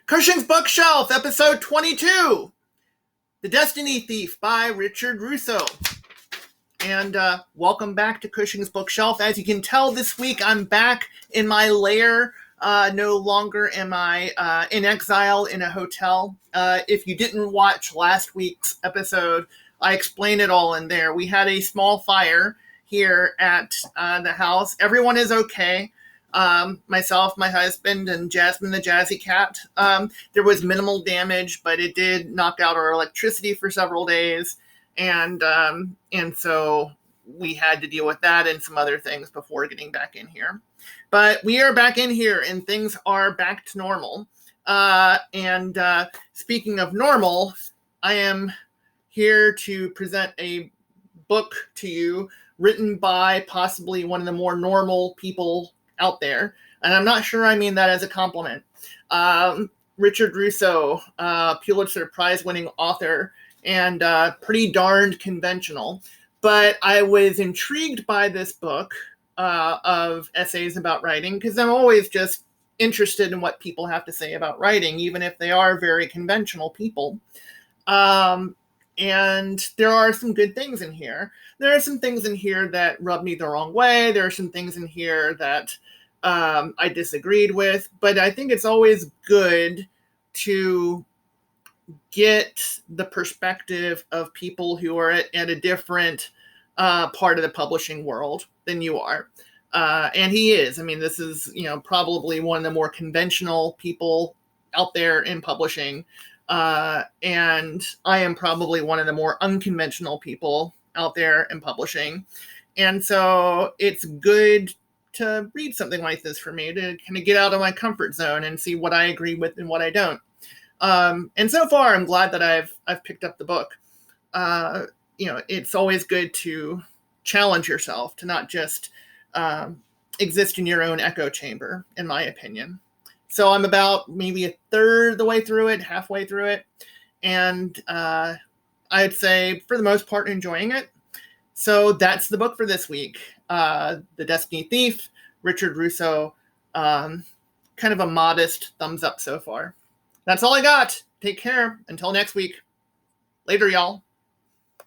Cushing's Bookshelf, episode 22, The Destiny Thief by Richard Russo. And welcome back to Cushing's Bookshelf. As you can tell, this week I'm back in my lair. No longer am I in exile in a hotel. If you didn't watch last week's episode, I explained it all in there. We had a small fire here at the house. Everyone is okay. Myself, my husband, and Jasmine the Jazzy Cat. There was minimal damage, but it did knock out our electricity for several days. And so we had to deal with that and some other things before getting back in here. But we are back in here and things are back to normal. Speaking of normal, I am here to present a book to you written by possibly one of the more normal people out there. And I'm not sure I mean that as a compliment. Richard Russo, Pulitzer Prize-winning author, and pretty darned conventional. But I was intrigued by this book of essays about writing because I'm always just interested in what people have to say about writing, even if they are very conventional people. And there are some good things in here. There are some things in here that rub me the wrong way. There are some things in here that I disagreed with. But I think it's always good to get the perspective of people who are at a different part of the publishing world than you are. And he is. I mean, this is, probably one of the more conventional people out there in publishing. And I am probably one of the more unconventional people out there in publishing. And so it's good to read something like this for me to kind of get out of my comfort zone and see what I agree with and what I don't. And so far, I'm glad that I've picked up the book. It's always good to challenge yourself to not just exist in your own echo chamber, in my opinion. So I'm about maybe a third of the way through it, halfway through it. And I'd say, for the most part, enjoying it. So that's the book for this week. The Destiny Thief, Richard Russo. Kind of a modest thumbs up so far. That's all I got. Take care. Until next week. Later, y'all.